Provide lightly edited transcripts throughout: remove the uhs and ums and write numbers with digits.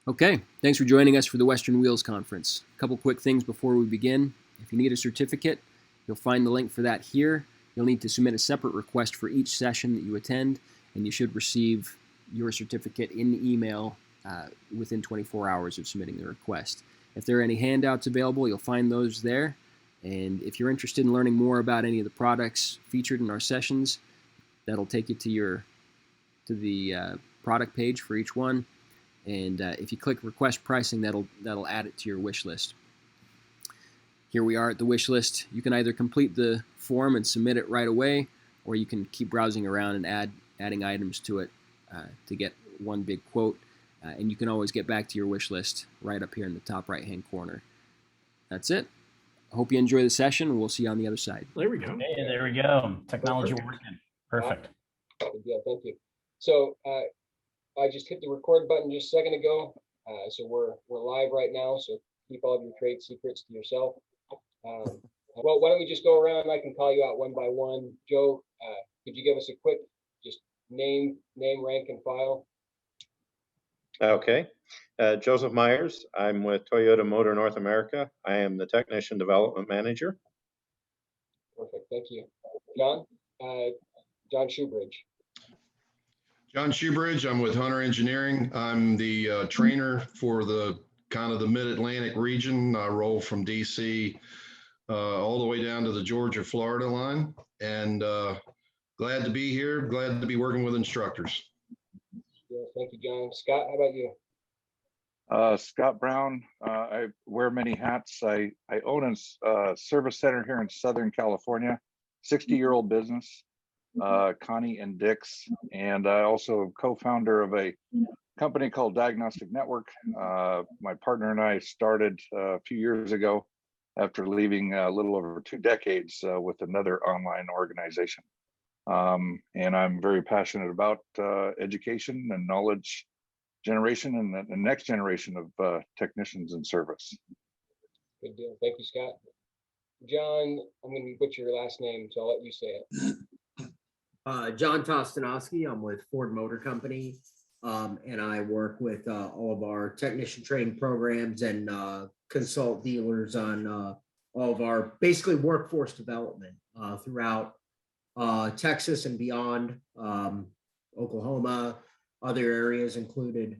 Okay, thanks for joining us for the Western Wheels Conference. A couple quick things before we begin. If you need a certificate, you'll find the link for that here. You'll need to submit a separate request for each session that you attend, and you should receive your certificate in email within 24 hours of submitting the request. If there are any handouts available, you'll find those there. And if you're interested in learning more about any of the products featured in our sessions, that'll take you to the product page for each one. And if you click request pricing, that'll add it to your wish list. Here we are at the wish list. You can either complete the form and submit it right away, or you can keep browsing around and adding items to it to get one big quote. And you can always get back to your wish list right up here in the top right-hand corner. That's it. I hope you enjoy the session. We'll see you on the other side. There we go. Hey, there we go. Technology working. Perfect. Good deal. Thank you. So I just hit the record button just a second ago. So we're live right now. So keep all of your trade secrets to yourself. Well, why don't we just go around? I can call you out one by one. Joe, could you give us a quick just name, rank, and file? Okay. Joseph Myers. I'm with Toyota Motor North America. I am the Technician Development Manager. Perfect. Thank you. John? John Shoebridge. John Shoebridge. I'm with Hunter Engineering. I'm the trainer for the kind of the Mid-Atlantic region. I roll from DC all the way down to the Georgia-Florida line. And glad to be here. Glad to be working with instructors. Yeah, thank you, John. Scott, how about you? Scott Brown. I wear many hats. I own a service center here in Southern California, 60-year-old business, Connie and Dick's. And I also am co-founder of a company called Diagnostic Network. My partner and I started a few years ago after leaving a little over 2 decades with another online organization. And I'm very passionate about education and knowledge generation and the next generation of technicians in service. Good deal. Thank you, Scott. John, I'm going to butcher your last name, so I'll let you say it. John Tostanowski. I'm with Ford Motor Company, and I work with all of our technician training programs and consult dealers on all of our basically workforce development throughout Texas and beyond, Oklahoma, other areas included.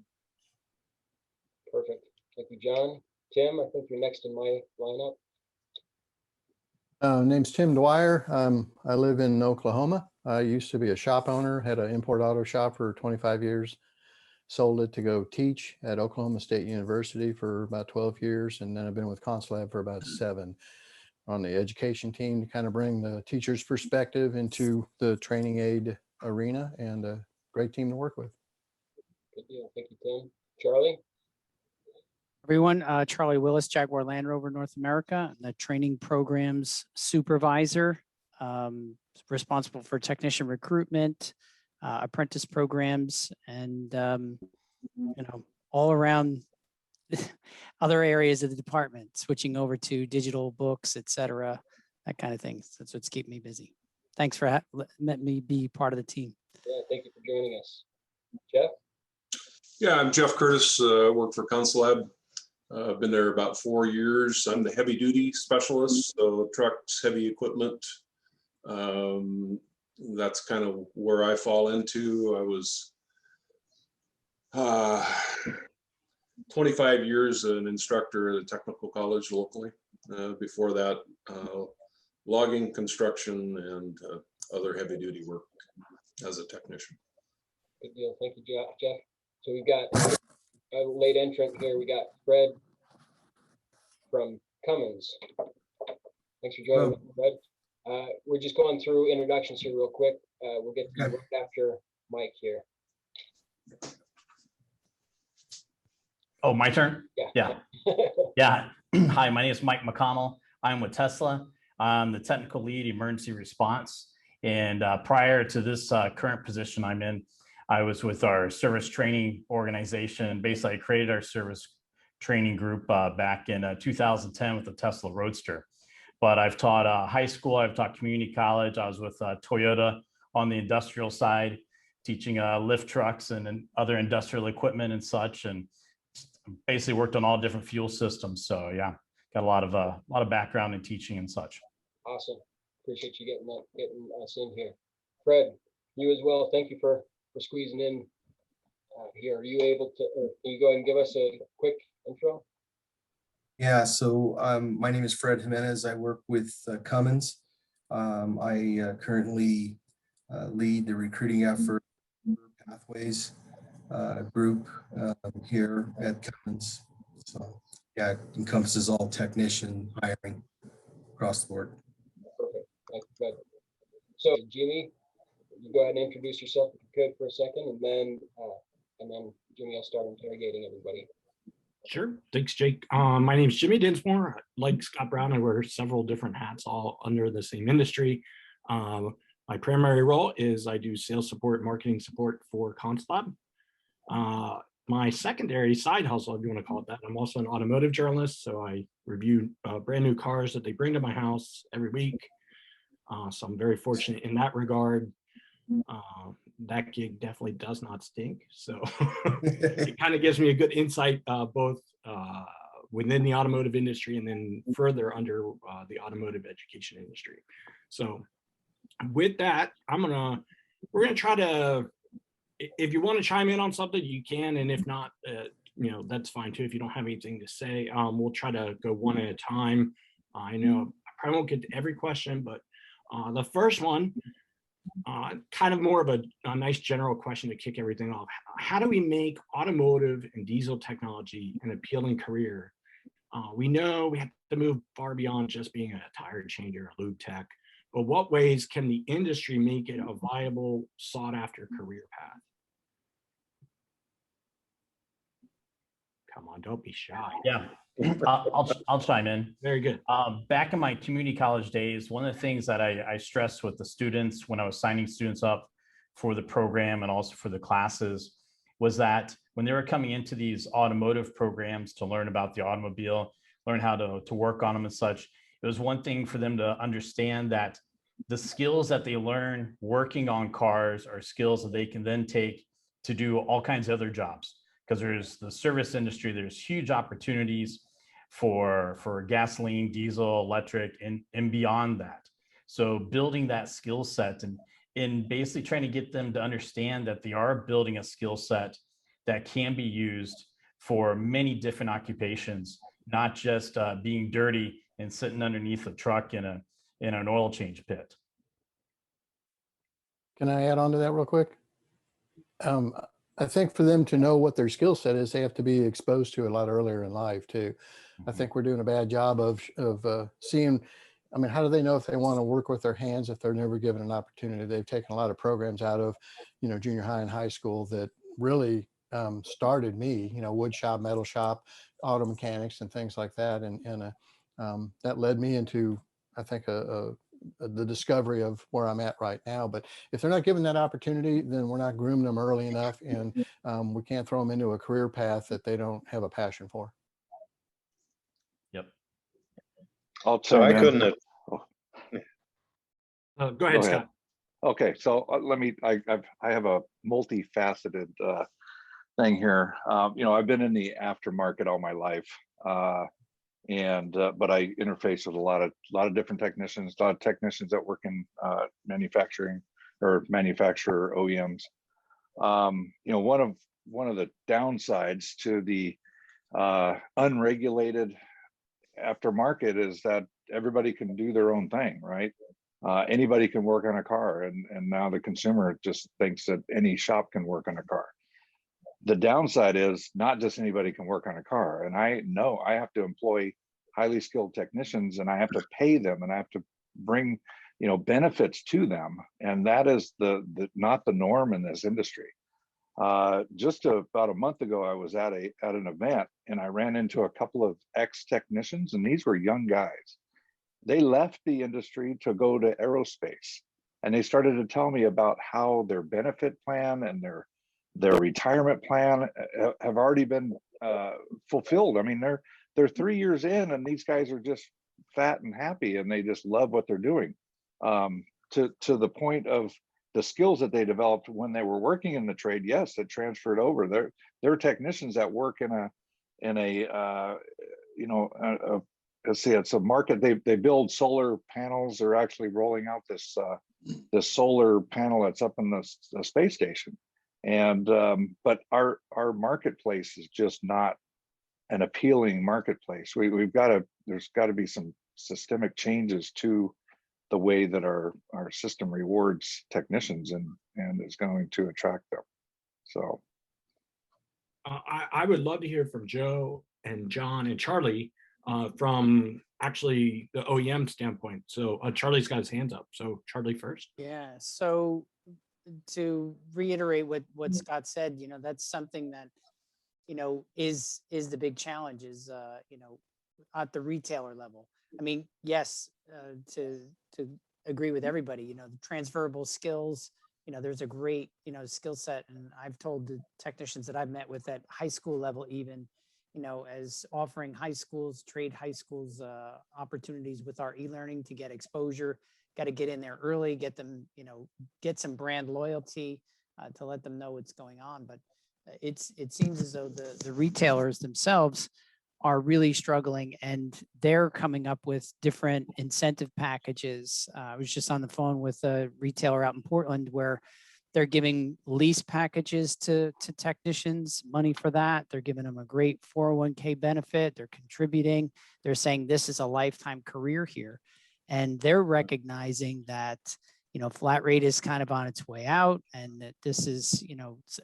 Perfect. Thank you, John. Tim, I think you're next in my lineup. Name's Tim Dwyer. I live in Oklahoma. I used to be a shop owner, had an import auto shop for 25 years, sold it to go teach at Oklahoma State University for about 12 years. And then I've been with Consulab for about 7 on the education team to kind of bring the teacher's perspective into the training aid arena, and a great team to work with. Good deal. Thank you, Tim. Charlie? Everyone, Charlie Willis, Jaguar Land Rover North America, the training programs supervisor, responsible for technician recruitment, apprentice programs, and all around other areas of the department, switching over to digital books, etc., that kind of thing. So that's what's keeping me busy. Thanks for letting me be part of the team. Yeah, thank you for joining us. Jeff? Yeah, I'm Jeff Curtis, work for Consulab. I've been there about 4 years. I'm the heavy duty specialist, so trucks, heavy equipment. That's kind of where I fall into. I was 25 years an instructor at a technical college locally. Before that, logging, construction, and other heavy duty work as a technician. Good deal. Thank you, Jeff. So we've got a late entrant here. We got Fred from Cummins. Thanks for joining us, Fred. We're just going through introductions here real quick. We'll get to you right after Mike here. Oh, my turn? Yeah. Yeah. Hi, my name is Mike McConnell. I'm with Tesla. I'm the technical lead emergency response. And prior to this current position I'm in, I was with our service training organization. Basically, I created our service training group back in 2010 with the Tesla Roadster. But I've taught high school, I've taught community college. I was with Toyota on the industrial side, teaching lift trucks and other industrial equipment and such. And basically worked on all different fuel systems. So yeah, got a lot of background in teaching and such. Awesome. Appreciate you getting us in here. Fred, you as well. Thank you for squeezing in here. Are you able to, or can you go ahead and give us a quick intro? Yeah, so my name is Fred Jimenez. I work with Cummins. I currently lead the recruiting effort Pathways group here at Cummins. So yeah, it encompasses all technician hiring across the board. Perfect. Thank you, Fred. So Jimmy, you go ahead and introduce yourself if you could for a second, and then Jimmy will start interrogating everybody. Sure. Thanks, Jake. My name is Jimmy Dinsmore. Like Scott Brown, I wear several different hats all under the same industry. My primary role is I do sales support, marketing support for Conslab. My secondary side hustle, if you want to call it that, I'm also an automotive journalist. So I review brand new cars that they bring to my house every week. So I'm very fortunate in that regard. That gig definitely does not stink. So it kind of gives me a good insight both within the automotive industry and then further under the automotive education industry. So with that, we're gonna try to, if you want to chime in on something, you can, and if not, that's fine too. If you don't have anything to say, we'll try to go one at a time. I know I probably won't get to every question, but the first one, kind of more of a nice general question to kick everything off. How do we make automotive and diesel technology an appealing career? We know we have to move far beyond just being a tire changer, a lube tech, but what ways can the industry make it a viable, sought after career path? Come on, don't be shy. Yeah, I'll chime in. Very good. Back in my community college days, one of the things that I stressed with the students when I was signing students up for the program and also for the classes was that when they were coming into these automotive programs to learn about the automobile, learn how to work on them and such, it was one thing for them to understand that the skills that they learn working on cars are skills that they can then take to do all kinds of other jobs. Because there's the service industry, there's huge opportunities for gasoline, diesel, electric, and beyond that. So building that skill set and basically trying to get them to understand that they are building a skill set that can be used for many different occupations, not just being dirty and sitting underneath a truck in an oil change pit. Can I add on to that real quick? I think for them to know what their skill set is, they have to be exposed to a lot earlier in life too. I think we're doing a bad job of seeing, how do they know if they want to work with their hands if they're never given an opportunity? They've taken a lot of programs out of, junior high and high school that really started me, wood shop, metal shop, auto mechanics and things like that. And that led me into, I think, the discovery of where I'm at right now. But if they're not given that opportunity, then we're not grooming them early enough, and we can't throw them into a career path that they don't have a passion for. Yep. So I couldn't have. Go ahead, Scott. Okay, so I have a multifaceted thing here. I've been in the aftermarket all my life. But I interface with a lot of different technicians, a lot of technicians that work in manufacturing or manufacturer OEMs. One of the downsides to the unregulated aftermarket is that everybody can do their own thing, right? Anybody can work on a car, and now the consumer just thinks that any shop can work on a car. The downside is not just anybody can work on a car. And I know I have to employ highly skilled technicians, and I have to pay them, and I have to bring, benefits to them. And that is not the norm in this industry. Just about a month ago, I was at an event, and I ran into a couple of ex-technicians, and these were young guys. They left the industry to go to aerospace, and they started to tell me about how their benefit plan and their retirement plan have already been fulfilled. They're 3 years in, and these guys are just fat and happy, and they just love what they're doing. To the point of the skills that they developed when they were working in the trade, yes, it transferred over. They're technicians that work in in let's see, it's a market. They build solar panels. They're actually rolling out this solar panel that's up in the space station. And but our marketplace is just not an appealing marketplace. There's got to be some systemic changes to the way that our system rewards technicians and is going to attract them. So I would love to hear from Joe and John and Charlie from actually the OEM standpoint. So Charlie's got his hands up. So Charlie first. Yeah. So to reiterate what Scott said, that's something that, is the big challenge is, at the retailer level. I mean, yes, to agree with everybody, the transferable skills, there's a great, skill set. And I've told the technicians that I've met with at high school level, even, as offering high schools, opportunities with our e-learning to get exposure, got to get in there early, get them, get some brand loyalty to let them know what's going on. But it seems as though the retailers themselves are really struggling, and they're coming up with different incentive packages. I was just on the phone with a retailer out in Portland where they're giving lease packages to technicians, money for that. They're giving them a great 401k benefit. They're contributing. They're saying this is a lifetime career here. And they're recognizing that, flat rate is kind of on its way out, and that this is,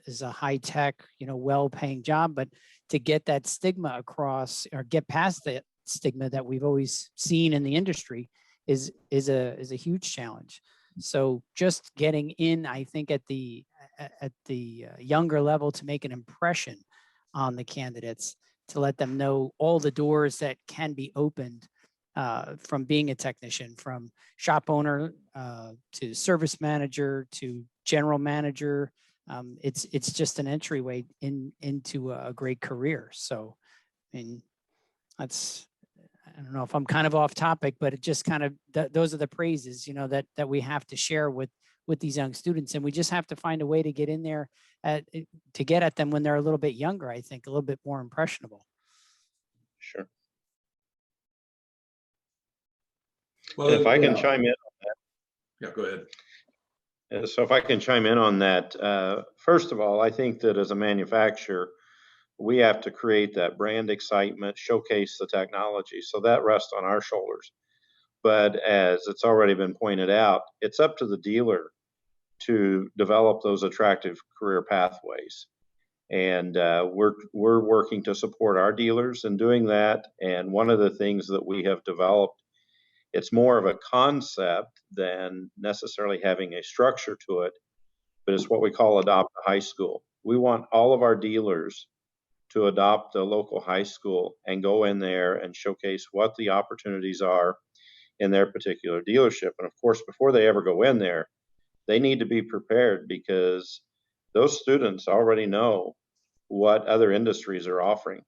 is a high tech, well-paying job. But to get that stigma across, or get past that stigma that we've always seen in the industry, is a huge challenge. So just getting in, I think, at the younger level to make an impression on the candidates, to let them know all the doors that can be opened from being a technician, from shop owner to service manager to general manager. It's just an entryway into a great career. So, I mean, I don't know if I'm kind of off topic, but it just kind of, those are the praises, that we have to share with these young students. And we just have to find a way to get in there to get at them when they're a little bit younger, I think, a little bit more impressionable. Sure. Well, if I can chime in on that. Yeah, go ahead. So if I can chime in on that, first of all, I think that as a manufacturer, we have to create that brand excitement, showcase the technology. So that rests on our shoulders. But as it's already been pointed out, it's up to the dealer to develop those attractive career pathways. And we're working to support our dealers in doing that. And one of the things that we have developed, it's more of a concept than necessarily having a structure to it, but it's what we call adopt a high school. We want all of our dealers to adopt a local high school and go in there and showcase what the opportunities are in their particular dealership. And of course, before they ever go in there, they need to be prepared, because those students already know what other industries are offering,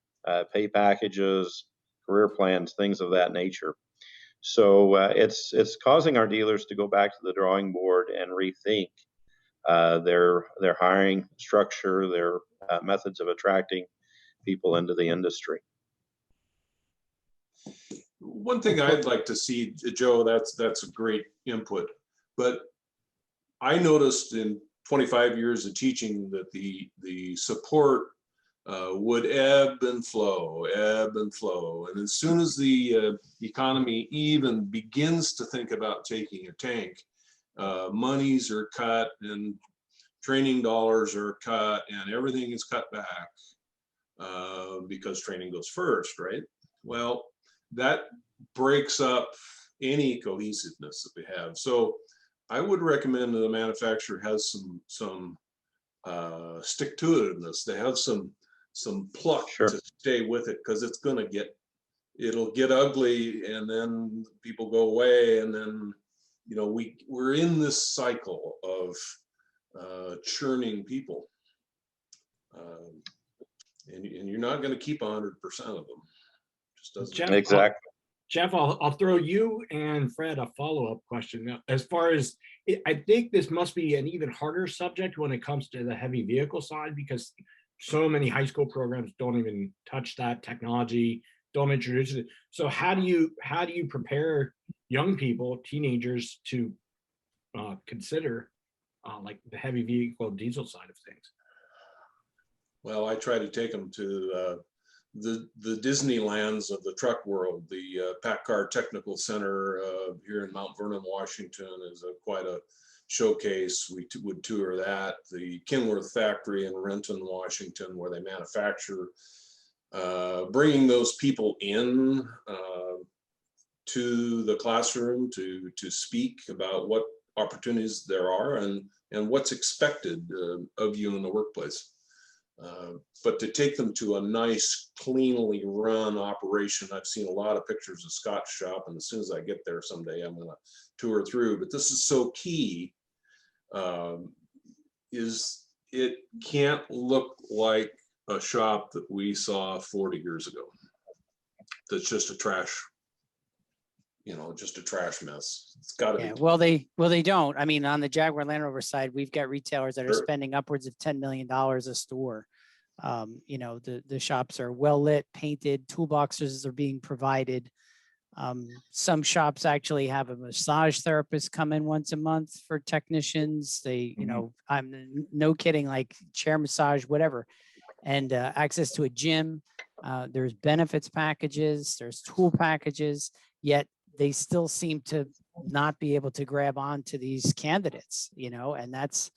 pay packages, career plans, things of that nature. So it's causing our dealers to go back to the drawing board and rethink their hiring structure, their methods of attracting people into the industry. One thing I'd like to see, Joe, that's a great input, but I noticed in 25 years of teaching that the support would ebb and flow. And as soon as the economy even begins to think about taking a tank, monies are cut and training dollars are cut and everything is cut back because training goes first, right? Well, that breaks up any cohesiveness that we have. So I would recommend that the manufacturer has some stick-to-itiveness. They have some pluck to stay with it, because it'll get ugly, and then people go away, and then we're in this cycle of churning people, and you're not going to keep 100% of them. Just doesn't. Exactly. Jeff, I'll throw you and Fred a follow-up question. Now, as far as, I think this must be an even harder subject when it comes to the heavy vehicle side, because so many high school programs don't even touch that technology, don't introduce it. So how do you prepare young people, teenagers, to consider like the heavy vehicle diesel side of things? Well, I try to take them to the Disneylands of the truck world. The PACCAR Technical Center here in Mount Vernon, Washington is quite a showcase. We would tour that. The Kenworth factory in Renton, Washington, where they manufacture, bringing those people in to the classroom to speak about what opportunities there are and what's expected of you in the workplace. But to take them to a nice, cleanly run operation, I've seen a lot of pictures of Scott's shop, and as soon as I get there someday, I'm going to tour through. But this is so key, is it can't look like a shop that we saw 40 years ago. That's just a trash, just a trash mess. It's got to be. Well, they don't. I mean, on the Jaguar Land Rover side, we've got retailers that are spending upwards of $10 million a store. The shops are well lit, painted, toolboxes are being provided. Some shops actually have a massage therapist come in once a month for technicians. They, I'm no kidding, like chair massage, whatever, and access to a gym. There's benefits packages, there's tool packages, yet they still seem to not be able to grab on to these candidates, and that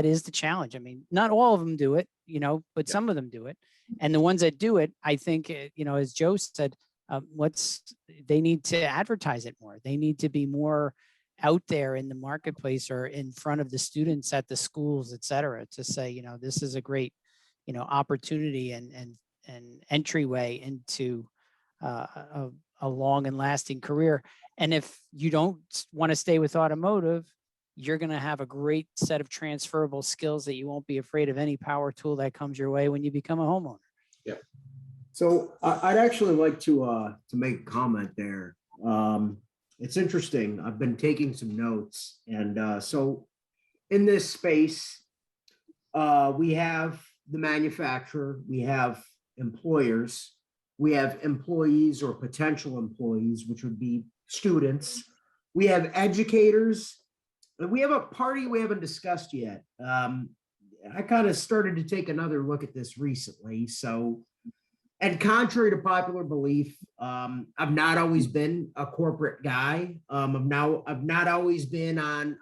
is the challenge. I mean, not all of them do it, but some of them do it. And the ones that do it, I think, as Joe said, they need to advertise it more. They need to be more out there in the marketplace or in front of the students at the schools, et cetera, to say, this is a great, opportunity and entryway into a long and lasting career. And if you don't want to stay with automotive, you're going to have a great set of transferable skills that you won't be afraid of any power tool that comes your way when you become a homeowner. Yeah. So I'd actually like to make a comment there. It's interesting. I've been taking some notes, and so in this space, we have the manufacturer, we have employers, we have employees or potential employees, which would be students. We have educators. And we have a party we haven't discussed yet. I kind of started to take another look at this recently. So, and contrary to popular belief, I've not always been a corporate guy. I've not always been on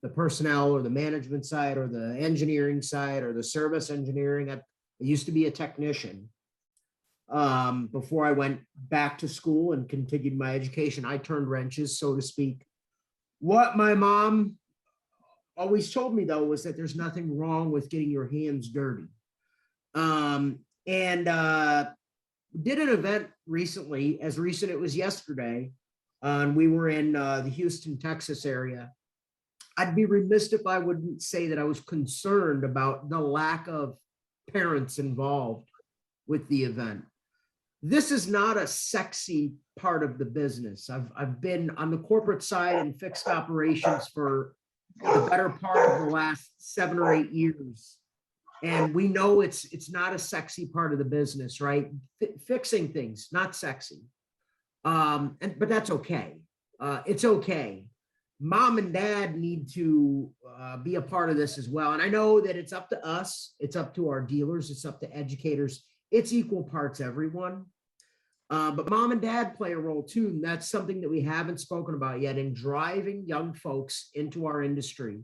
the personnel or the management side or the engineering side or the service engineering. I used to be a technician. Before I went back to school and continued my education, I turned wrenches, so to speak. What my mom always told me, though, was that there's nothing wrong with getting your hands dirty. Did an event recently, as recent it was yesterday, and we were in the Houston, Texas area. I'd be remiss if I wouldn't say that I was concerned about the lack of parents involved with the event. This is not a sexy part of the business. I've been on the corporate side in fixed operations for the better part of the last 7 or 8 years. And we know it's not a sexy part of the business, right? Fixing things, not sexy. But that's okay. It's okay. Mom and dad need to be a part of this as well. And I know that it's up to us. It's up to our dealers. It's up to educators. It's equal parts everyone. But mom and dad play a role too. And that's something that we haven't spoken about yet in driving young folks into our industry.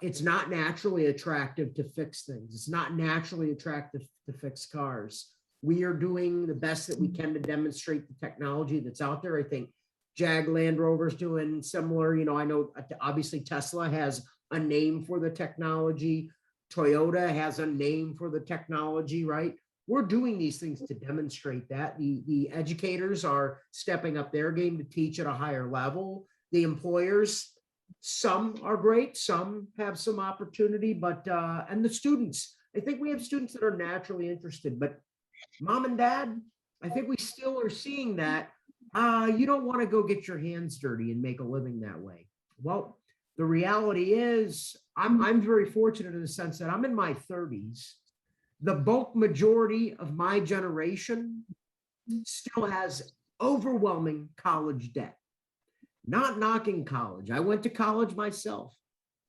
It's not naturally attractive to fix things. It's not naturally attractive to fix cars. We are doing the best that we can to demonstrate the technology that's out there. I think Jag Land Rover's doing similar. I know obviously Tesla has a name for the technology. Toyota has a name for the technology, right? We're doing these things to demonstrate that. The educators are stepping up their game to teach at a higher level. The employers, some are great, some have some opportunity, but and the students, I think we have students that are naturally interested, but mom and dad, I think we still are seeing that you don't want to go get your hands dirty and make a living that way. Well, the reality is I'm very fortunate in the sense that I'm in my 30s. The bulk majority of my generation still has overwhelming college debt. Not knocking college. I went to college myself,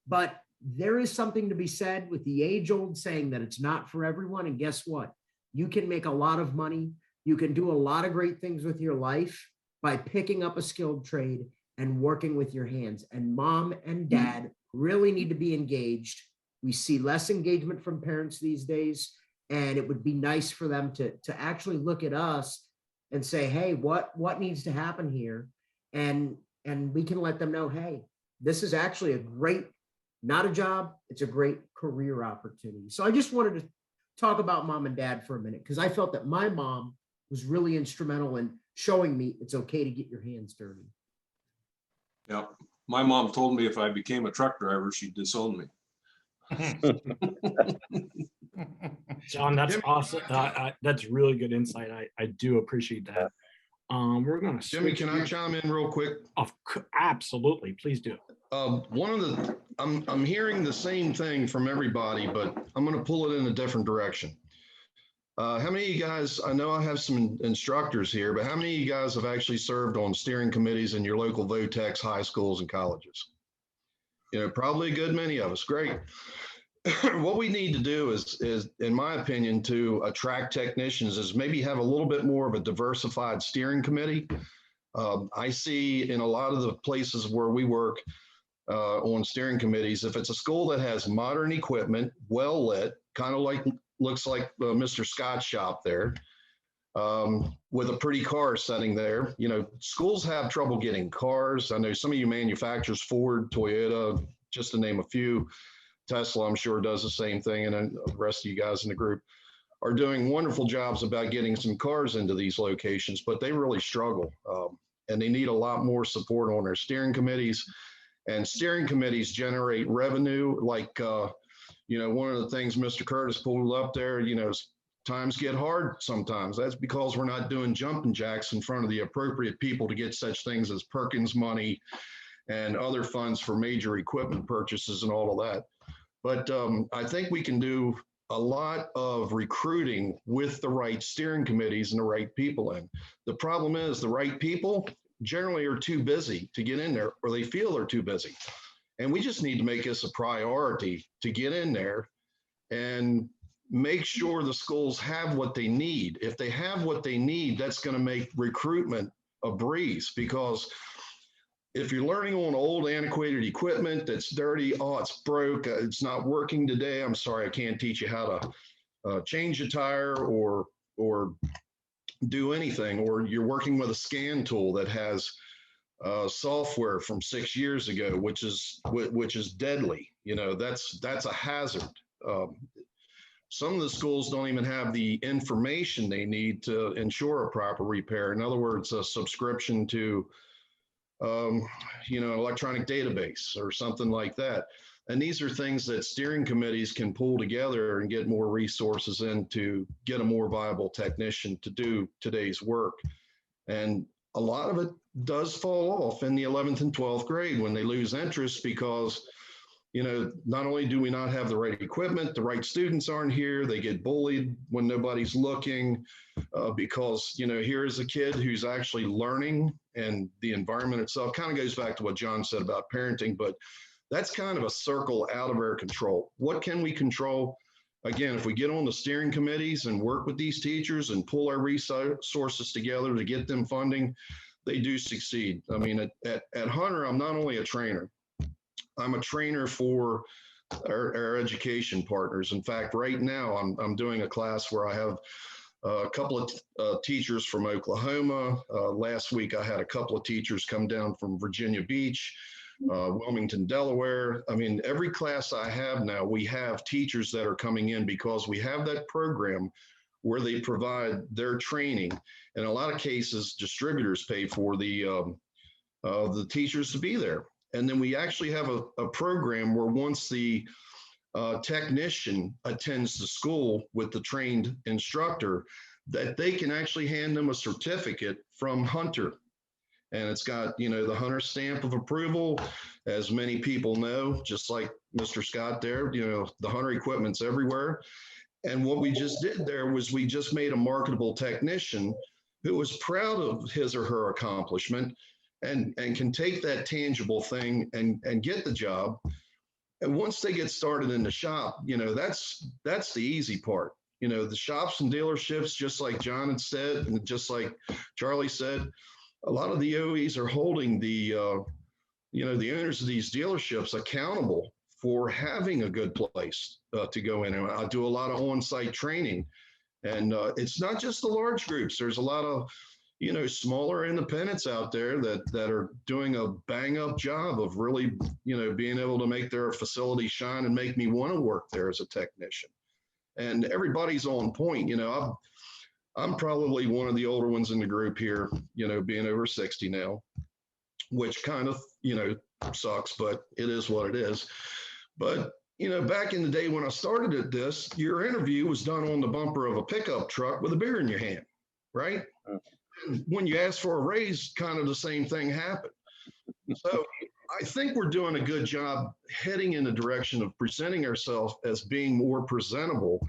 but there is something to be said with the age-old saying that it's not for everyone. And guess what? You can make a lot of money. You can do a lot of great things with your life by picking up a skilled trade and working with your hands. And mom and dad really need to be engaged. We see less engagement from parents these days, and it would be nice for them to actually look at us and say, hey, what needs to happen here? And we can let them know, hey, this is actually a great, not a job, it's a great career opportunity. So I just wanted to talk about mom and dad for a minute, because I felt that my mom was really instrumental in showing me it's okay to get your hands dirty. Yeah, my mom told me if I became a truck driver, she'd disown me. John, that's awesome. That's really good insight. I do appreciate that. We're going to Jimmy, can I chime in real quick? Absolutely, please do. I'm hearing the same thing from everybody, but I'm going to pull it in a different direction. How many of you guys, I know I have some instructors here, but how many of you guys have actually served on steering committees in your local VOTEX high schools and colleges? You know, probably a good many of us. Great. What we need to do is, in my opinion, to attract technicians is maybe have a little bit more of a diversified steering committee. I see in a lot of the places where we work on steering committees, if it's a school that has modern equipment, well lit, kind of like looks like Mr. Scott's shop there, with a pretty car sitting there. You know, schools have trouble getting cars. I know some of you manufacturers, Ford, Toyota, just to name a few. Tesla, I'm sure, does the same thing, and then the rest of you guys in the group are doing wonderful jobs about getting some cars into these locations, but they really struggle, and they need a lot more support on their steering committees. And steering committees generate revenue, like, you know, one of the things Mr. Curtis pulled up there, you know, times get hard sometimes. That's because we're not doing jumping jacks in front of the appropriate people to get such things as Perkins money and other funds for major equipment purchases and all of that. But I think we can do a lot of recruiting with the right steering committees and the right people in. The problem is the right people generally are too busy to get in there, or they feel they're too busy. And we just need to make this a priority to get in there and make sure the schools have what they need. If they have what they need, that's going to make recruitment a breeze, because if you're learning on old antiquated equipment that's dirty, oh, it's broke, it's not working today, I'm sorry, I can't teach you how to change a tire or do anything. Or you're working with a scan tool that has software from 6 years ago, which is deadly. You know, that's a hazard. Some of the schools don't even have the information they need to ensure a proper repair. In other words, a subscription to you know, electronic database or something like that. And these are things that steering committees can pull together and get more resources in to get a more viable technician to do today's work. And a lot of it does fall off in the 11th and 12th grade when they lose interest, because, you know, not only do we not have the right equipment, the right students aren't here, they get bullied when nobody's looking, because, you know, here is a kid who's actually learning, and the environment itself kind of goes back to what John said about parenting, but that's kind of a circle out of our control. What can we control? Again, if we get on the steering committees and work with these teachers and pull our resources together to get them funding, they do succeed. I mean, at Hunter, I'm not only a trainer, I'm a trainer for our education partners. In fact, right now I'm doing a class where I have a couple of teachers from Oklahoma. Last week I had a couple of teachers come down from Virginia Beach, Wilmington, Delaware. I mean, every class I have now, we have teachers that are coming in because we have that program where they provide their training. In a lot of cases, distributors pay for the teachers to be there. And then we actually have a program where once the technician attends the school with the trained instructor, that they can actually hand them a certificate from Hunter. And it's got, the Hunter stamp of approval, as many people know, just like Mr. Scott there, the Hunter equipment's everywhere. And what we just did there was we just made a marketable technician who was proud of his or her accomplishment and can take that tangible thing and get the job. And once they get started in the shop, that's the easy part. The shops and dealerships, just like John had said, and just like Charlie said, a lot of the OEs are holding the owners of these dealerships accountable for having a good place to go in. And I do a lot of on-site training, and it's not just the large groups. There's a lot of smaller independents out there that are doing a bang up job of really being able to make their facility shine and make me want to work there as a technician. And everybody's on point. I'm probably one of the older ones in the group here, being over 60 now, which kind of, sucks, but it is what it is. But, back in the day when I started at this, your interview was done on the bumper of a pickup truck with a beer in your hand, right? When you ask for a raise, kind of the same thing happened. So I think we're doing a good job heading in the direction of presenting ourselves as being more presentable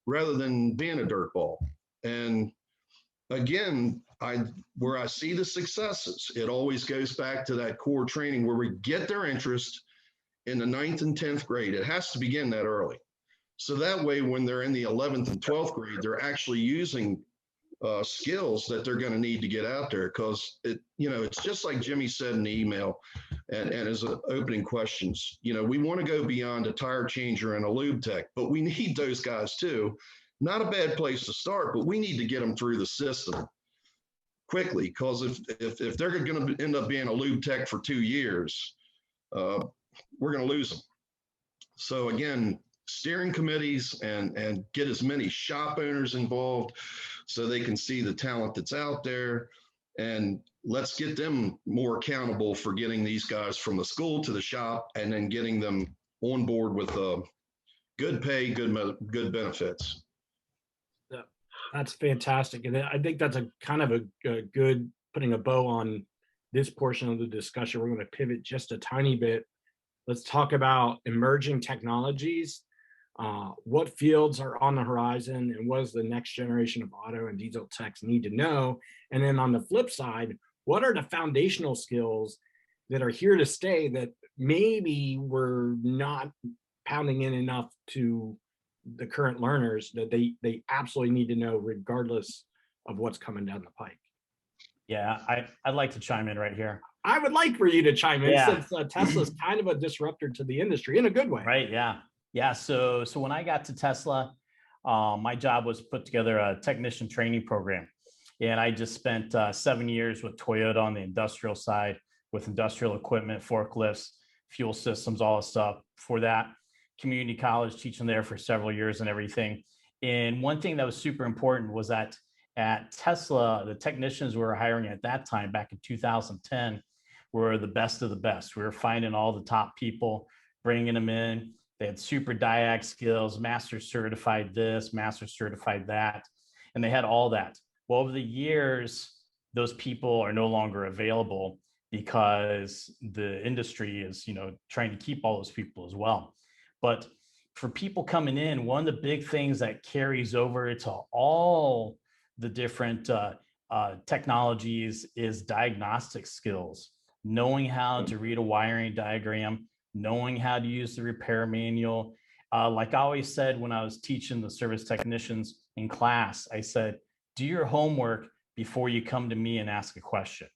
rather than being a dirtball. And again, where I see the successes, it always goes back to that core training where we get their interest in the 9th and 10th grade. It has to begin that early. So that way, when they're in the 11th and 12th grade, they're actually using skills that they're going to need to get out there, because it's just like Jimmy said in the email and as opening questions, we want to go beyond a tire changer and a lube tech, but we need those guys too. Not a bad place to start, but we need to get them through the system quickly, because if they're going to end up being a lube tech for 2 years, we're going to lose them. So again, steering committees and get as many shop owners involved so they can see the talent that's out there, and let's get them more accountable for getting these guys from the school to the shop and then getting them on board with good pay, good benefits. That's fantastic. And I think that's a kind of a good putting a bow on this portion of the discussion. We're going to pivot just a tiny bit. Let's talk about emerging technologies. What fields are on the horizon, and what does the next generation of auto and diesel techs need to know? And then on the flip side, what are the foundational skills that are here to stay that maybe we're not pounding in enough to the current learners that they absolutely need to know regardless of what's coming down the pike? Yeah, I'd like to chime in right here. I would like for you to chime in, Yeah. since Tesla's kind of a disruptor to the industry in a good way. Right. Yeah. Yeah. So when I got to Tesla, my job was to put together a technician training program. And I just spent 7 years with Toyota on the industrial side with industrial equipment, forklifts, fuel systems, all the stuff. For that, community college, teaching there for several years and everything. And one thing that was super important was that at Tesla, the technicians we were hiring at that time, back in 2010, were the best of the best. We were finding all the top people, bringing them in. They had super diag skills, master certified this, master certified that, and they had all that. Well, over the years, those people are no longer available because the industry is, trying to keep all those people as well. But for people coming in, one of the big things that carries over to all the different technologies is diagnostic skills, knowing how to read a wiring diagram, knowing how to use the repair manual. Like I always said when I was teaching the service technicians in class, I said, do your homework before you come to me and ask a question.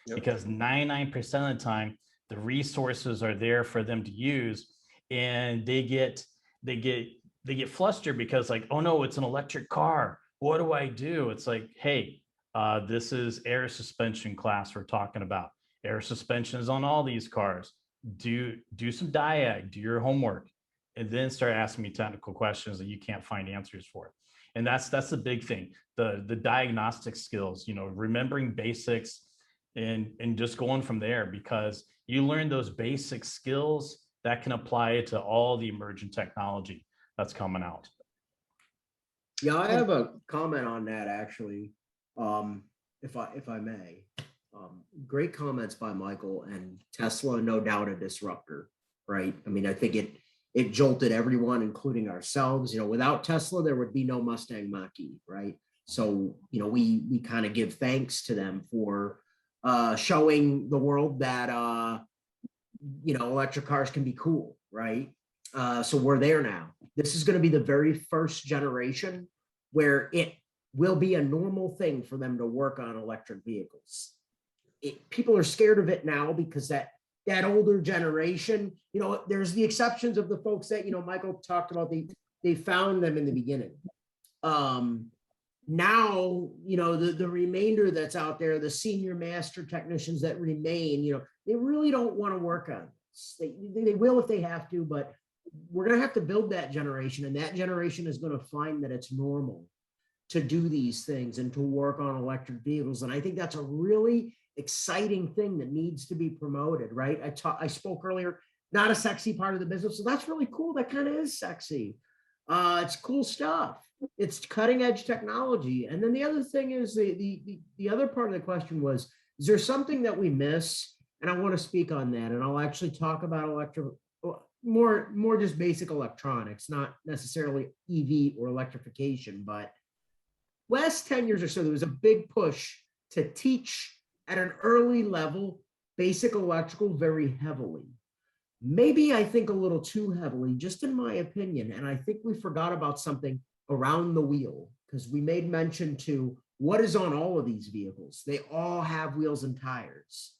Yep. Because 99% of the time, the resources are there for them to use, and they get flustered because like, oh no, it's an electric car. What do I do? It's like, hey, this is air suspension class we're talking about. Air suspension is on all these cars. Do some diag, do your homework, and then start asking me technical questions that you can't find answers for. And that's the big thing, the diagnostic skills, remembering basics and just going from there, because you learn those basic skills that can apply to all the emerging technology that's coming out. Yeah, I have a comment on that actually, if I may. Great comments by Michael, and Tesla, no doubt a disruptor, right? I mean, I think it jolted everyone, including ourselves. You know, without Tesla, there would be no Mustang Mach-E, right? So, you know, we kind of give thanks to them for showing the world that you know, electric cars can be cool, right? So we're there now. This is going to be the very first generation where it will be a normal thing for them to work on electric vehicles. People are scared of it now because that older generation, you know, there's the exceptions of the folks that, you know, Michael talked about, they found them in the beginning. Now, you know, the remainder that's out there, the senior master technicians that remain, you know, they really don't want to work on this. They will if they have to, but we're going to have to build that generation, and that generation is going to find that it's normal to do these things and to work on electric vehicles. And I think that's a really exciting thing that needs to be promoted, right? I spoke earlier, not a sexy part of the business. So that's really cool. That kind of is sexy. It's cool stuff. It's cutting edge technology. And then the other thing is the other part of the question was, is there something that we miss? And I want to speak on that. And I'll actually talk about more just basic electronics, not necessarily EV or electrification, but last 10 years or so, there was a big push to teach at an early level basic electrical very heavily. Maybe I think a little too heavily, just in my opinion. And I think we forgot about something around the wheel, because we made mention to what is on all of these vehicles. They all have wheels and tires.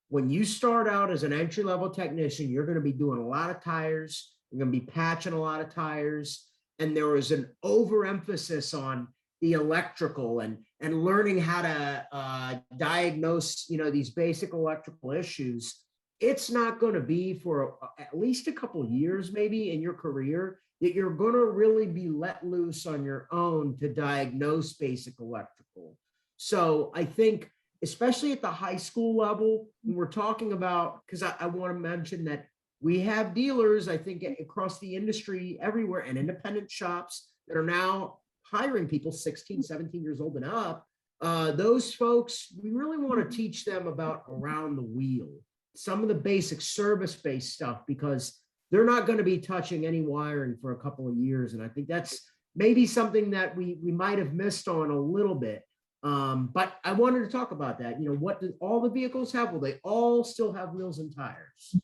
When you start out as an entry-level technician, you're going to be doing a lot of tires. You're going to be patching a lot of tires. And there was an overemphasis on the electrical and learning how to diagnose, you know, these basic electrical issues. It's not going to be for at least a couple of years, maybe in your career, that you're going to really be let loose on your own to diagnose basic electrical. So I think, especially at the high school level, when we're talking about, because I want to mention that we have dealers, I think, across the industry everywhere, and independent shops that are now hiring people 16, 17 years old and up. Those folks, we really want to teach them about around the wheel, some of the basic service-based stuff, because they're not going to be touching any wiring for a couple of years. And I think that's maybe something that we might have missed on a little bit. But I wanted to talk about that. You know, what do all the vehicles have? Will they all still have wheels and tires?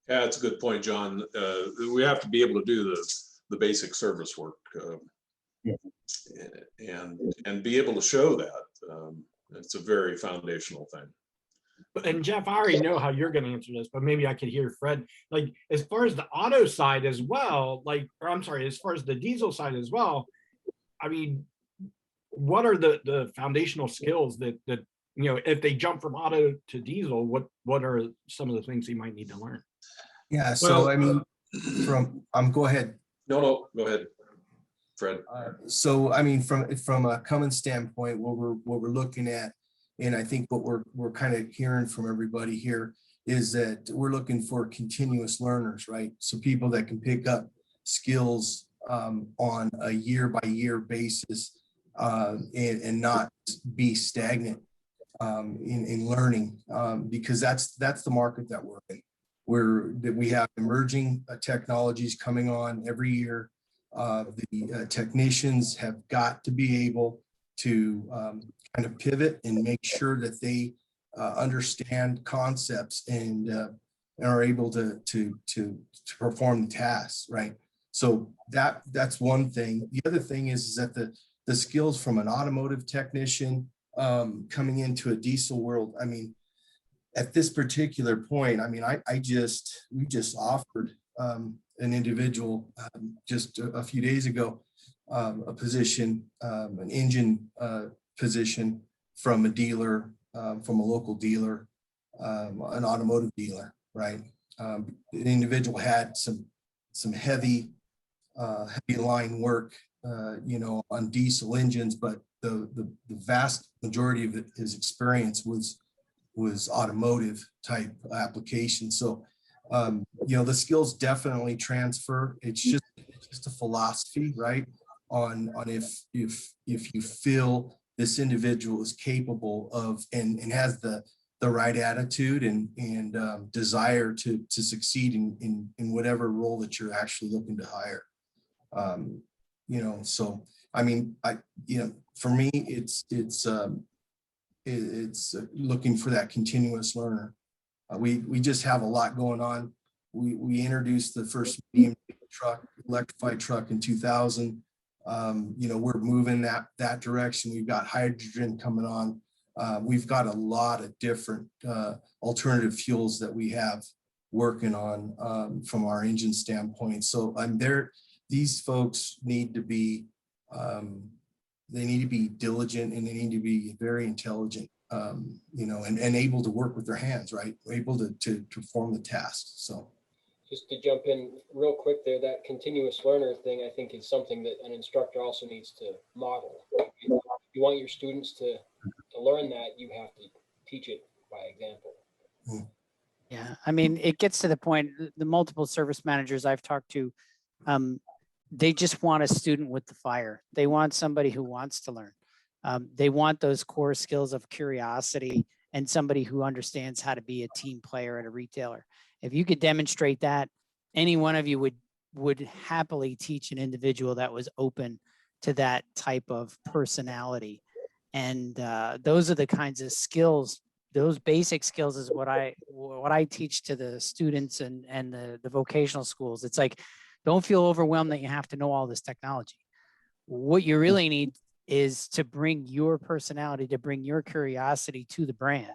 Yeah, that's a good point, John. We have to be able to do the basic service work and be able to show that. It's a very foundational thing. And Jeff, I already know how you're going to answer this, but maybe I could hear Fred. Like, as far as the auto side as well, as far as the diesel side as well, I mean, what are the foundational skills that you know, if they jump from auto to diesel, what are some of the things you might need to learn? Yeah, so I mean, go ahead. No, go ahead, Fred. So I mean, from a Cummins standpoint, what we're looking at, and I think what we're kind of hearing from everybody here is that we're looking for continuous learners, right? So people that can pick up skills on a year-by-year basis and not be stagnant in learning, because that's the market that we're in. We have emerging technologies coming on every year. The technicians have got to be able to kind of pivot and make sure that they understand concepts and are able to perform the tasks, right? So that's one thing. The other thing is that the skills from an automotive technician coming into a diesel world, I mean, at this particular point, I mean, we just offered an individual just a few days ago a position, an engine position from a dealer, from a local dealer, an automotive dealer, right? The individual had some heavy line work, you know, on diesel engines, but the vast majority of his experience was automotive type application. So, you know, the skills definitely transfer. It's just a philosophy, right? On if you feel this individual is capable of and has the right attitude and desire to succeed in whatever role that you're actually looking to hire. So I mean, for me, it's looking for that continuous learner. We just have a lot going on. We introduced the first medium truck, electrified truck in 2000. We're moving that direction. We've got hydrogen coming on. We've got a lot of different alternative fuels that we have working on from our engine standpoint. So these folks need to be diligent, and they need to be very intelligent, and able to work with their hands, right? Able to perform the task. So just to jump in real quick there, that continuous learner thing, I think, is something that an instructor also needs to model. If you want your students to learn that, you have to teach it by example. Yeah, I mean, it gets to the point, the multiple service managers I've talked to, they just want a student with the fire. They want somebody who wants to learn. They want those core skills of curiosity and somebody who understands how to be a team player at a retailer. If you could demonstrate that, any one of you would happily teach an individual that was open to that type of personality. And those are the kinds of skills, those basic skills is what I teach to the students and the vocational schools. It's like, don't feel overwhelmed that you have to know all this technology. What you really need is to bring your personality, to bring your curiosity to the brand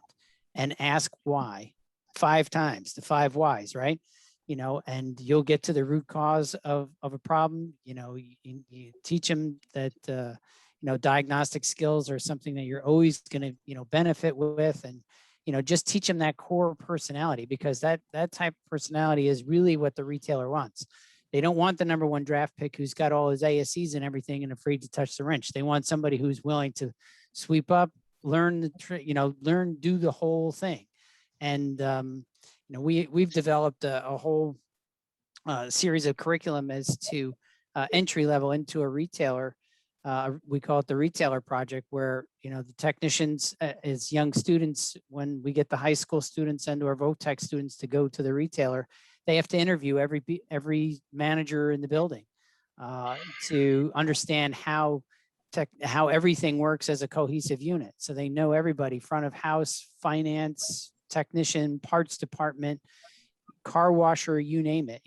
and ask why 5 times, the 5 whys, right? And you'll get to the root cause of a problem. You teach them that, diagnostic skills are something that you're always going to, benefit with, and, just teach them that core personality, because that type of personality is really what the retailer wants. They don't want the number 1 draft pick who's got all his ASCs and everything and afraid to touch the wrench. They want somebody who's willing to sweep up, learn, do the whole thing. And, we've developed a whole series of curriculum as to entry level into a retailer. We call it the Retailer Project, where, the technicians as young students, when we get the high school students and our VOTEC students to go to the retailer, they have to interview every manager in the building to understand how everything works as a cohesive unit. So they know everybody, front of house, finance, technician, parts department, car washer, you name it.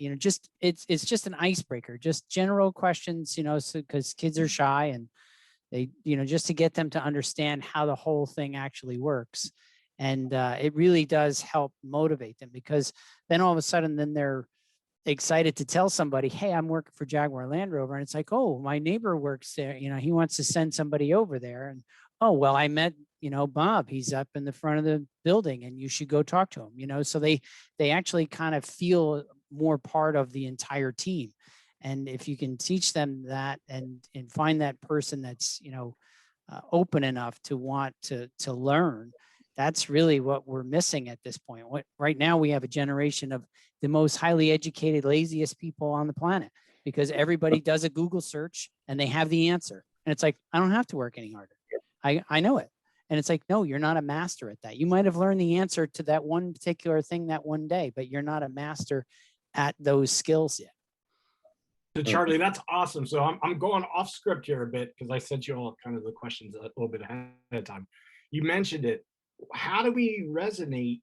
It's just an icebreaker, just general questions, because kids are shy, and they, just to get them to understand how the whole thing actually works. And it really does help motivate them, because then all of a sudden, then they're excited to tell somebody, hey, I'm working for Jaguar Land Rover. And it's like, oh, my neighbor works there. He wants to send somebody over there. And, oh, well, I met, Bob, he's up in the front of the building and you should go talk to him, so they actually kind of feel more part of the entire team. And if you can teach them that and find that person that's, open enough to want to learn, that's really what we're missing at this point. Right now we have a generation of the most highly educated, laziest people on the planet, because everybody does a Google search and they have the answer. And it's like, I don't have to work any harder. I know it. And it's like, no, you're not a master at that. You might have learned the answer to that one particular thing that one day, but you're not a master at those skills yet. So Charlie, that's awesome. So I'm going off script here a bit, because I sent you all kind of the questions a little bit ahead of time. You mentioned it. How do we resonate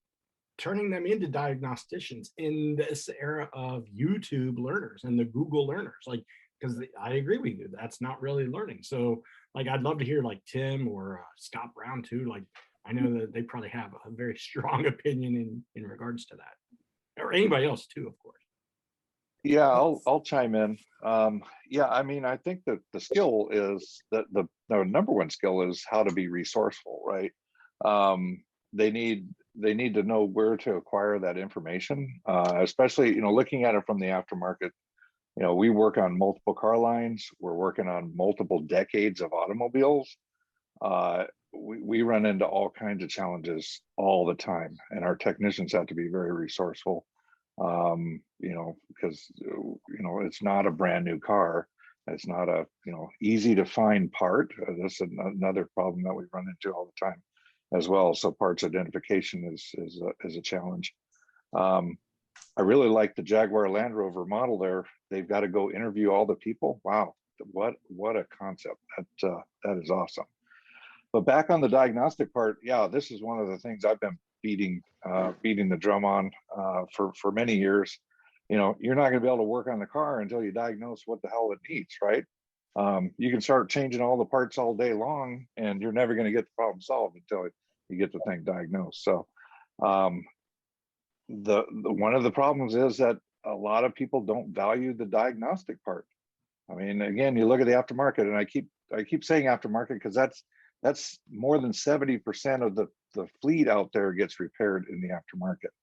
turning them into diagnosticians in this era of YouTube learners and the Google learners? Like, because I agree with you, that's not really learning. So like, I'd love to hear like Tim or Scott Brown too. Like, I know that they probably have a very strong opinion in regards to that, or anybody else too, of course. Yeah, I'll chime in. Yeah, I mean, I think that the skill is that the number 1 skill is how to be resourceful, right? They need to know where to acquire that information, especially, looking at it from the aftermarket. We work on multiple car lines. We're working on multiple decades of automobiles. We run into all kinds of challenges all the time, and our technicians have to be very resourceful. Because it's not a brand new car. It's not a, easy to find part. That's another problem that we run into all the time as well. So parts identification is a challenge. I really like the Jaguar Land Rover model there. They've got to go interview all the people. Wow, what a concept. That is awesome. But back on the diagnostic part, yeah, this is one of the things I've been beating the drum on for many years. You're not going to be able to work on the car until you diagnose what the hell it needs, right? You can start changing all the parts all day long, and you're never going to get the problem solved until you get the thing diagnosed. So the one of the problems is that a lot of people don't value the diagnostic part. I mean, again, you look at the aftermarket, and I keep saying aftermarket because that's more than 70% of the fleet out there gets repaired in the aftermarket.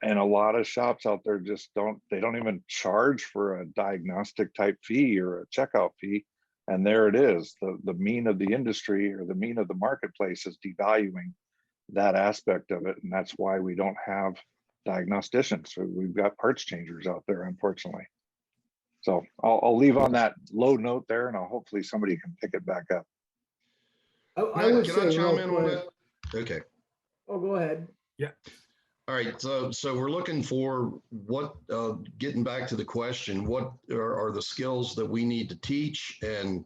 And a lot of shops out there just don't even charge for a diagnostic type fee or a checkout fee. And there it is, the mean of the industry or the mean of the marketplace is devaluing that aspect of it. And that's why we don't have diagnosticians. So we've got parts changers out there, unfortunately. So I'll leave on that low note there, and hopefully somebody can pick it back up. I would Can say I chime real in on quick. that? Okay. Oh, go ahead. Yeah. All right. So we're looking for getting back to the question, what are the skills that we need to teach, and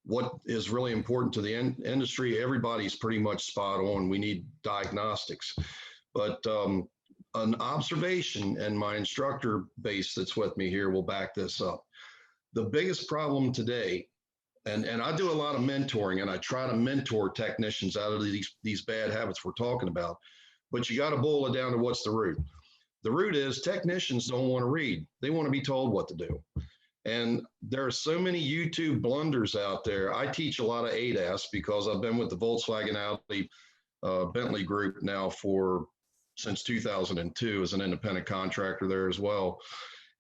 what is really important to the industry? Everybody's pretty much spot on. We need diagnostics, but an observation, and my instructor base that's with me here will back this up. The biggest problem today, and I do a lot of mentoring, and I try to mentor technicians out of these bad habits we're talking about, but you got to boil it down to what's the root. The root is technicians don't want to read. They want to be told what to do. And there are so many YouTube blunders out there. I teach a lot of ADAS because I've been with the Volkswagen Audi Bentley group now since 2002 as an independent contractor there as well.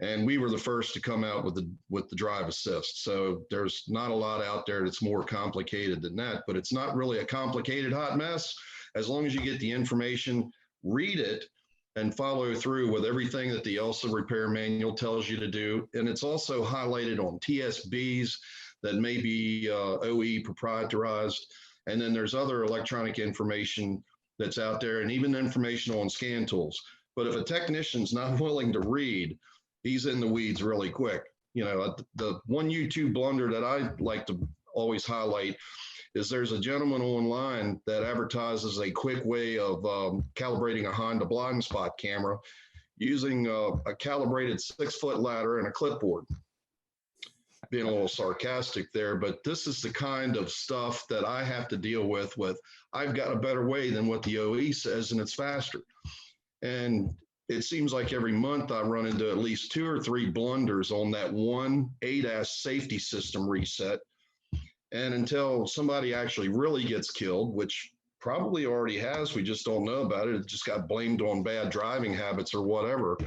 And we were the first to come out with the drive assist. So there's not a lot out there that's more complicated than that, but it's not really a complicated hot mess. As long as you get the information, read it, and follow through with everything that the ELSA repair manual tells you to do. And it's also highlighted on TSBs that may be OE proprietarized. And then there's other electronic information that's out there, and even information on scan tools. But if a technician's not willing to read, he's in the weeds really quick. The one YouTube blunder that I like to always highlight is there's a gentleman online that advertises a quick way of calibrating a Honda blind spot camera using a calibrated 6-foot ladder and a clipboard. Being a little sarcastic there, but this is the kind of stuff that I have to deal with I've got a better way than what the OE says, and it's faster. And it seems like every month I run into at least 2 or 3 blunders on that one ADAS safety system reset. And until somebody actually really gets killed, which probably already has, we just don't know about it. It just got blamed on bad driving habits or whatever.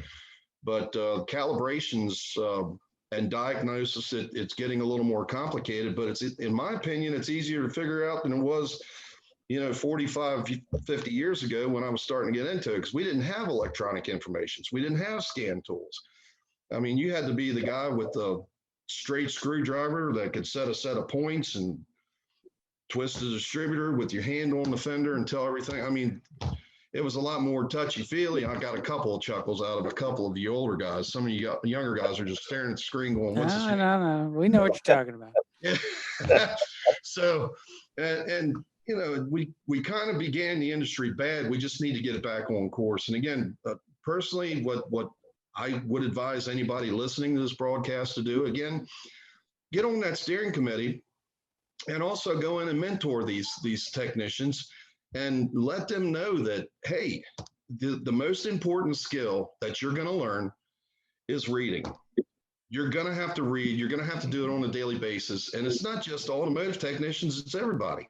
But calibrations and diagnosis, it's getting a little more complicated, but it's, in my opinion, it's easier to figure out than it was 45, 50 years ago when I was starting to get into it, because we didn't have electronic information. We didn't have scan tools. I mean, you had to be the guy with the straight screwdriver that could set a set of points and twist the distributor with your hand on the fender and tell everything. I mean, it was a lot more touchy-feely. I got a couple of chuckles out of a couple of the older guys. Some of you younger guys are just staring at the screen going, what's this? No. We know what you're talking about. Yeah. So, and we kind of began the industry bad. We just need to get it back on course. And again, personally, what I would advise anybody listening to this broadcast to do, again, get on that steering committee and also go in and mentor these technicians and let them know that, hey, the most important skill that you're going to learn is reading. You're going to have to read. You're going to have to do it on a daily basis. And it's not just automotive technicians, it's everybody.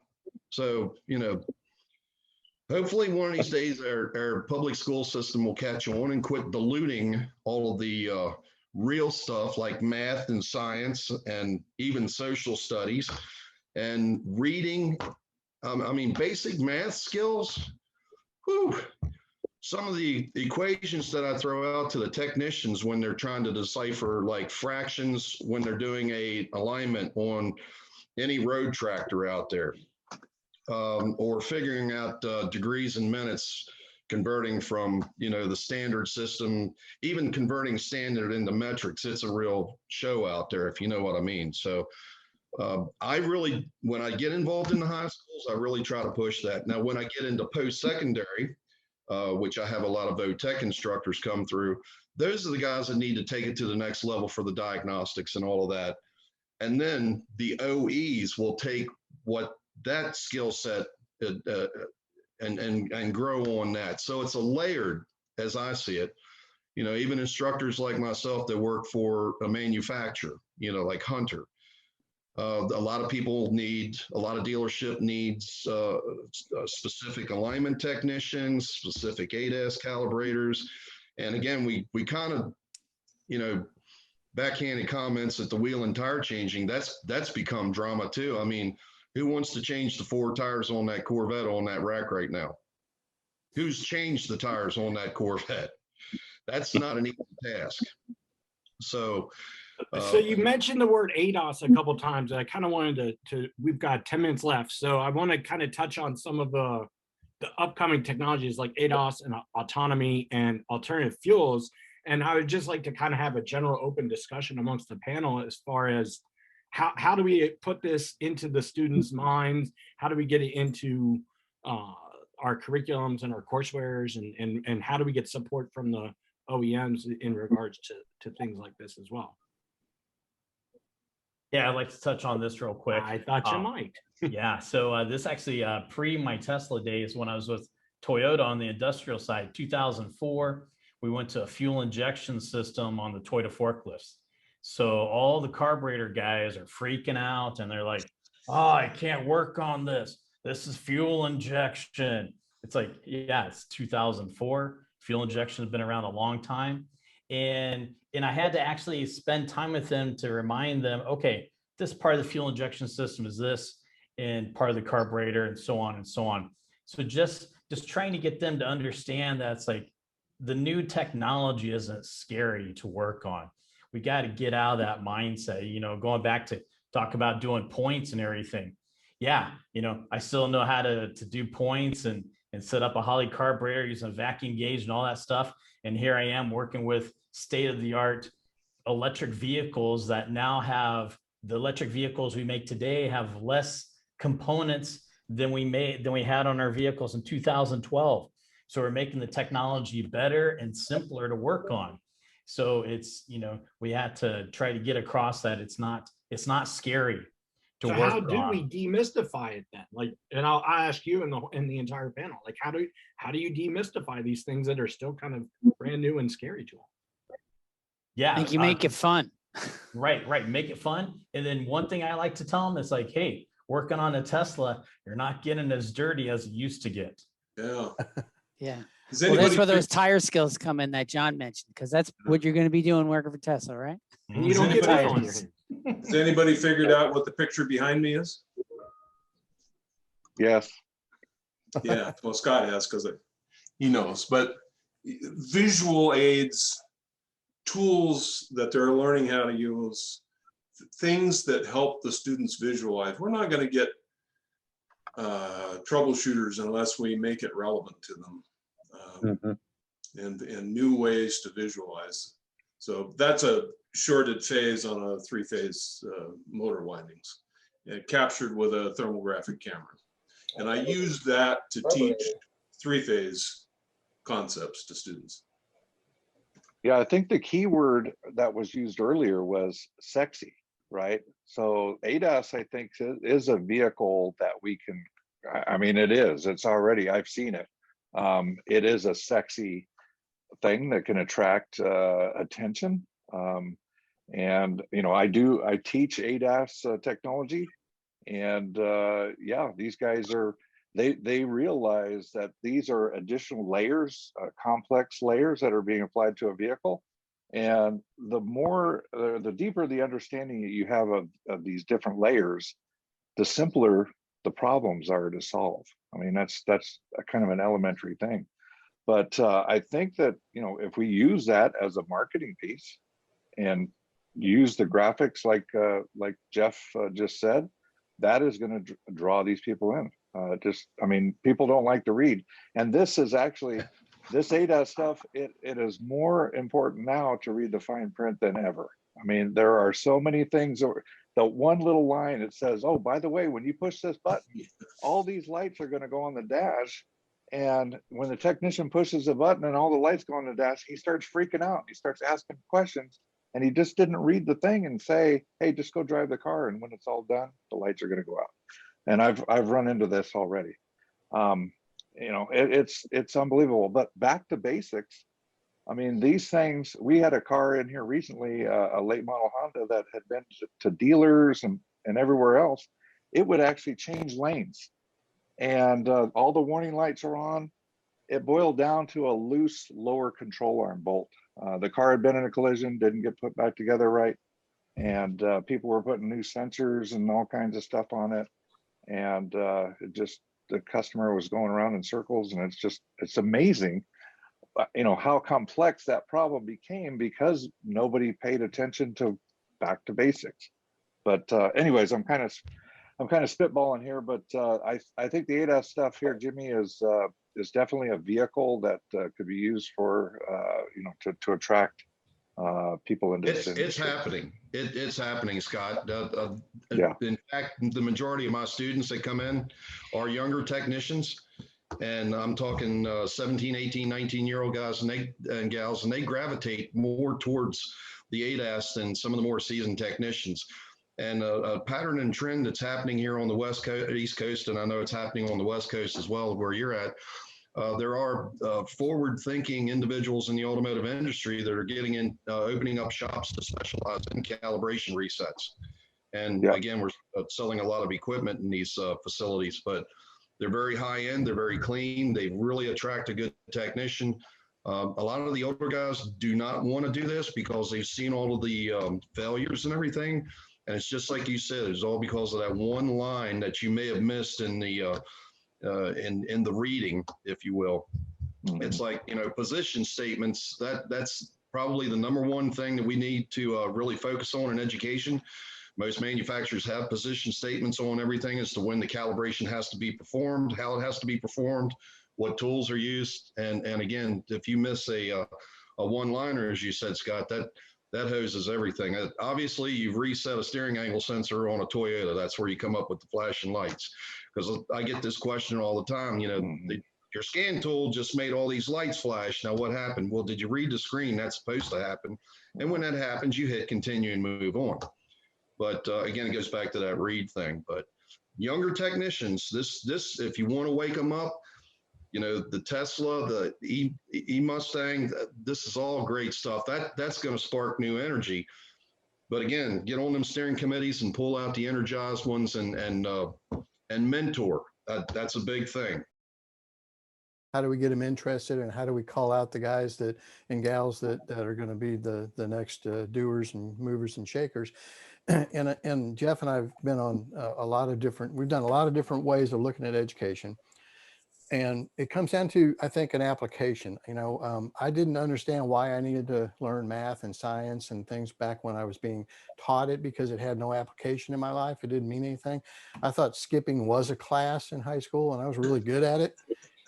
So, hopefully one of these days our public school system will catch on and quit diluting all of the real stuff like math and science and even social studies and reading. I mean, basic math skills. Whew, some of the equations that I throw out to the technicians when they're trying to decipher like fractions when they're doing a alignment on any road tractor out there, or figuring out degrees and minutes, converting from, you know, the standard system, even converting standard into metrics. It's a real show out there, if you know what I mean. So I really, when I get involved in the high schools, I really try to push that. Now, when I get into post-secondary, which I have a lot of VOTEC instructors come through, those are the guys that need to take it to the next level for the diagnostics and all of that. And then the OEs will take what that skill set and grow on that. So it's a layered, as I see it. You know, even instructors like myself that work for a manufacturer, you know, like Hunter. A lot of people need, a lot of dealership needs specific alignment technicians, specific ADAS calibrators. And again, we kind of, you know, backhanded comments at the wheel and tire changing, that's become drama too. I mean, who wants to change the 4 tires on that Corvette on that rack right now? Who's changed the tires on that Corvette? That's not an easy task. So you mentioned the word ADAS a couple of times. I kind of wanted to, we've got 10 minutes left. So I want to kind of touch on some of the upcoming technologies like ADAS and autonomy and alternative fuels. And I would just like to kind of have a general open discussion amongst the panel as far as how do we put this into the students' minds? How do we get it into our curriculums and our coursewares, and how do we get support from the OEMs in regards to things like this as well? Yeah, I'd like to touch on this real quick. I thought you might. Yeah, so this actually pre my Tesla days when I was with Toyota on the industrial side, 2004, we went to a fuel injection system on the Toyota forklifts. So all the carburetor guys are freaking out and they're like, oh, I can't work on this. This is fuel injection. It's like, yeah, it's 2004. Fuel injection has been around a long time. And I had to actually spend time with them to remind them, okay, this part of the fuel injection system is this, and part of the carburetor, and so on and so on. So just trying to get them to understand that it's like the new technology isn't scary to work on. We got to get out of that mindset, you know, going back to talk about doing points and everything. Yeah, you know, I still know how to do points and set up a Holley carburetor using a vacuum gauge and all that stuff. And here I am working with state-of-the-art electric vehicles that now have, the electric vehicles we make today have less components than we had on our vehicles in 2012. So we're making the technology better and simpler to work on. So it's, you know, we had to try to get across that it's not scary to work on. How do we demystify it then? Like, and I'll ask you in the entire panel, like how do you demystify these things that are still kind of brand new and scary to them? Yeah, I think you make it fun. Right. Make it fun. And then one thing I like to tell them is like, hey, working on a Tesla, you're not getting as dirty as it used to get. Yeah. Yeah. Well, that's where those tire skills come in that John mentioned, because that's what you're going to be doing working for Tesla, right? And you don't get oil on your hands. Has anybody figured out what the picture behind me is? Yes. Yeah, well, Scott has, because he knows. But visual aids, tools that they're learning how to use, things that help the students visualize. We're not going to get troubleshooters unless we make it relevant to them, and new ways to visualize. So that's a shorted phase on a 3-phase motor windings, captured with a thermographic camera. And I use that to teach 3-phase concepts to students. Yeah, I think the key word that was used earlier was sexy, right? So ADAS, I think, is a vehicle that we can, I mean, it is, it's already, I've seen it. It is a sexy thing that can attract attention. And, you know, I teach ADAS technology, and yeah, these guys are, they realize that these are additional layers, complex layers that are being applied to a vehicle. And the deeper the understanding that you have of these different layers, the simpler the problems are to solve. I mean, that's a kind of an elementary thing. But I think that, you know, if we use that as a marketing piece and use the graphics like Jeff just said, that is going to draw these people in. I mean, people don't like to read. And this is actually, this ADAS stuff, it is more important now to read the fine print than ever. I mean, there are so many things. The one little line, it says, oh, by the way, when you push this button, all these lights are going to go on the dash. And when the technician pushes the button and all the lights go on the dash, he starts freaking out. He starts asking questions. And he just didn't read the thing and say, hey, just go drive the car. And when it's all done, the lights are going to go out. And I've run into this already. You know, it's unbelievable. But back to basics. I mean, these things, we had a car in here recently, a late model Honda that had been to dealers and everywhere else. It would actually change lanes. And all the warning lights are on. It boiled down to a loose lower control arm bolt. The car had been in a collision, didn't get put back together right. And people were putting new sensors and all kinds of stuff on it. And the customer was going around in circles, and it's amazing, you know, how complex that problem became because nobody paid attention to back to basics. But anyways, I'm kind of spitballing here, but I think the ADAS stuff here, Jimmy, is definitely a vehicle that could be used for you know, to attract people into this industry. It's happening. It's happening, Scott. Yeah. In fact, the majority of my students that come in are younger technicians, and I'm talking 17, 18, 19-year-old guys and gals, and they gravitate more towards the ADAS than some of the more seasoned technicians. And a pattern and trend that's happening here on the West Coast, East Coast, and I know it's happening on the West Coast as well, where you're at. There are forward-thinking individuals in the automotive industry that are getting in, opening up shops to specialize in calibration resets. And again, we're selling a lot of equipment in these facilities, but they're very high-end, they're very clean, they really attract a good technician. A lot of the older guys do not want to do this because they've seen all of the failures and everything. And it's just like you said, it's all because of that one line that you may have missed in the in the reading, if you will. Mm-hmm. It's like, you know, position statements, that's probably the number one thing that we need to really focus on in education. Most manufacturers have position statements on everything as to when the calibration has to be performed, how it has to be performed, what tools are used. And again, if you miss a one-liner, as you said, Scott, that hoses everything. Obviously, you've reset a steering angle sensor on a Toyota. That's where you come up with the flashing lights. Because I get this question all the time, you know, your scan tool just made all these lights flash. Now what happened? Well, did you read the screen? That's supposed to happen. And when that happens, you hit continue and move on. But again, it goes back to that read thing. But younger technicians, this if you want to wake them up, you know, the Tesla, the E-Mustang, this is all great stuff. That's going to spark new energy. But again, get on them steering committees and pull out the energized ones and mentor. That's a big thing. How do we get them interested, and how do we call out the guys and gals that are going to be the next doers and movers and shakers? And Jeff and I have been on we've done a lot of different ways of looking at education. And it comes down to, I think, an application. You know, I didn't understand why I needed to learn math and science and things back when I was being taught it, because it had no application in my life. It didn't mean anything. I thought skipping was a class in high school, and I was really good at it.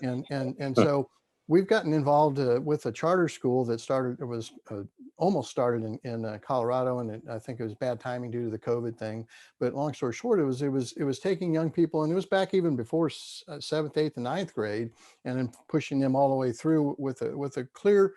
And so we've gotten involved with a charter school that almost started in Colorado, and I think it was bad timing due to the COVID thing. But long story short, it was taking young people, and it was back even before 7th, 8th, and 9th grade, and then pushing them all the way through with a clear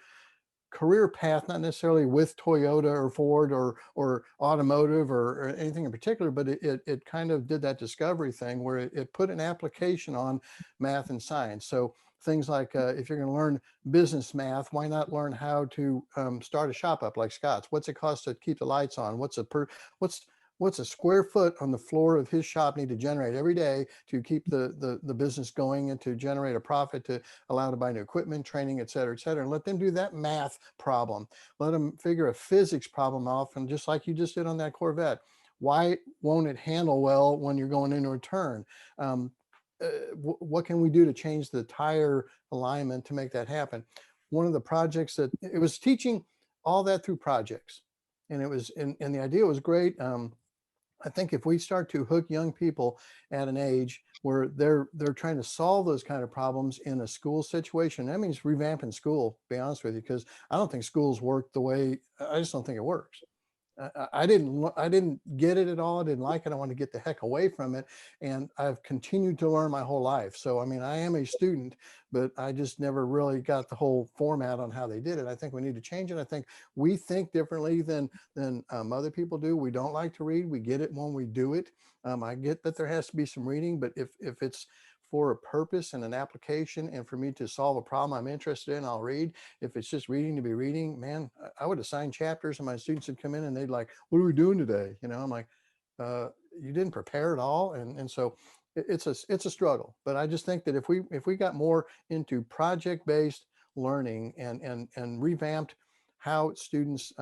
career path, not necessarily with Toyota or Ford or automotive or anything in particular, but it kind of did that discovery thing where it put an application on math and science. So things like if you're going to learn business math, why not learn how to start a shop up like Scott's? What's it cost to keep the lights on? What's a square foot on the floor of his shop need to generate every day to keep the business going and to generate a profit, to allow to buy new equipment, training, et cetera, and let them do that math problem. Let them figure a physics problem off. And just like you just did on that Corvette, why won't it handle well when you're going into a turn? what can we do to change the tire alignment to make that happen? One of the projects that it was teaching all that through projects, and it was, and the idea was great. I think if we start to hook young people at an age where they're trying to solve those kind of problems in a school situation, that means revamping school, to be honest with you, because I don't think schools work the way, I just don't think it works. I didn't get it at all. I didn't like it. I wanted to get the heck away from it. And I've continued to learn my whole life. So, I mean, I am a student, but I just never really got the whole format on how they did it. I think we need to change it. I think we think differently than other people do. We don't like to read. We get it when we do it. I get that there has to be some reading, but if it's for a purpose and an application and for me to solve a problem I'm interested in, I'll read. If it's just reading to be reading, man, I would assign chapters and my students would come in and they'd like, what are we doing today? You know, I'm like, you didn't prepare at all. And so it's a struggle, but I just think that if we got more into project-based learning and revamped how students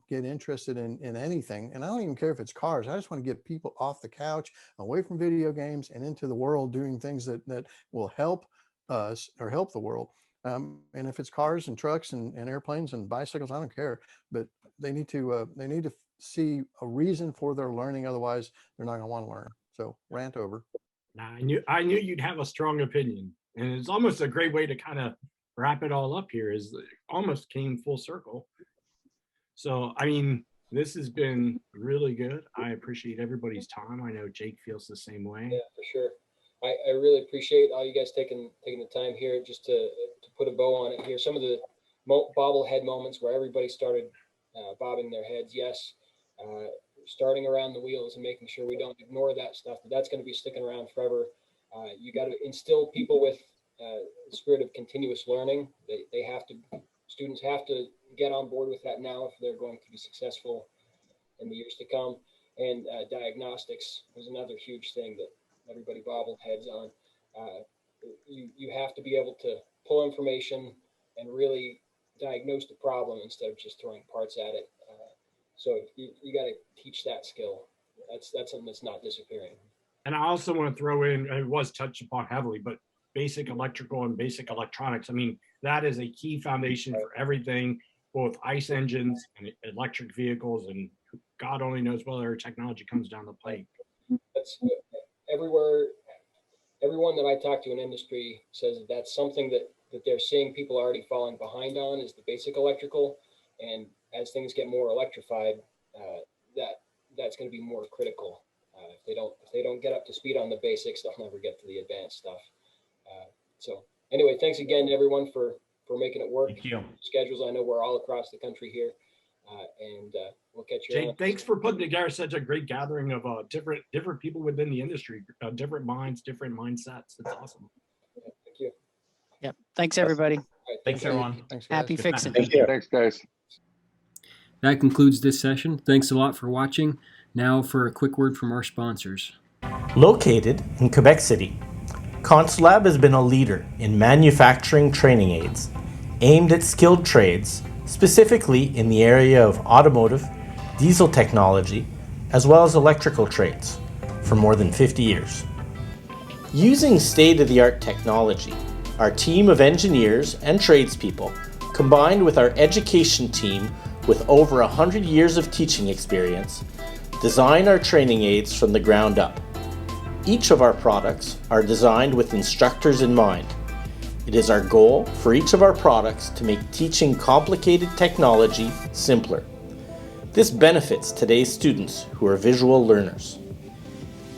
get interested in anything. And I don't even care if it's cars. I just want to get people off the couch, away from video games and into the world doing things that will help us or help the world. And if it's cars and trucks and airplanes and bicycles, I don't care, but they need to see a reason for their learning. Otherwise they're not gonna want to learn. So rant over. I knew you'd have a strong opinion, and it's almost a great way to kind of wrap it all up here. Is it almost came full circle. So, I mean, this has been really good. I appreciate everybody's time. I know Jake feels the same way. Yeah, for sure. I really appreciate all you guys taking the time here just to put a bow on it here. Some of the bobblehead moments where everybody started bobbing their heads. Yes, starting around the wheels and making sure we don't ignore that stuff. That's going to be sticking around forever. You got to instill people with the spirit of continuous learning. Students have to get on board with that now if they're going to be successful in the years to come. And diagnostics was another huge thing that everybody bobbled heads on. You have to be able to pull information and really diagnose the problem instead of just throwing parts at it. So you got to teach that skill. That's something that's not disappearing. And I also want to throw in, it was touched upon heavily, but basic electrical and basic electronics. I mean, that is a key foundation for everything, both ICE engines and electric vehicles, and God only knows what other technology comes down the pike. That's everyone that I talk to in industry says that's something that they're seeing people already falling behind on is the basic electrical. And as things get more electrified, that's going to be more critical. If they don't get up to speed on the basics, they'll never get to the advanced stuff. So anyway, thanks again to everyone for making it work. Thank you. Schedules, I know we're all across the country here, and we'll catch you. Jake, thanks for putting together such a great gathering of different people within the industry, different minds, different mindsets. It's awesome. Yeah, thank you. Yep. Thanks, everybody. All right, Thanks, everyone. Thanks, guys. Happy fixing. Thank you. Thanks, guys. That concludes this session. Thanks a lot for watching. Now for a quick word from our sponsors. Located in Quebec City, ConsuLab has been a leader in manufacturing training aids aimed at skilled trades, specifically in the area of automotive, diesel technology, as well as electrical trades, for more than 50 years. Using state-of-the-art technology, our team of engineers and tradespeople, combined with our education team with over 100 years of teaching experience, design our training aids from the ground up. Each of our products are designed with instructors in mind. It is our goal for each of our products to make teaching complicated technology simpler. This benefits today's students who are visual learners.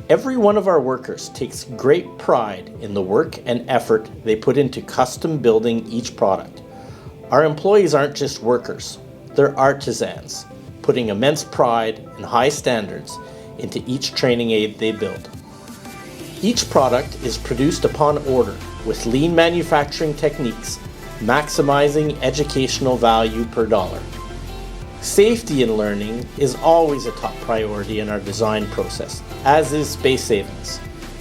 Every one of our workers takes great pride in the work and effort they put into custom building each product. Our employees aren't just workers, they're artisans, putting immense pride and high standards into each training aid they build. Each product is produced upon order with lean manufacturing techniques, maximizing educational value per dollar. Safety in learning is always a top priority in our design process, as is space savings.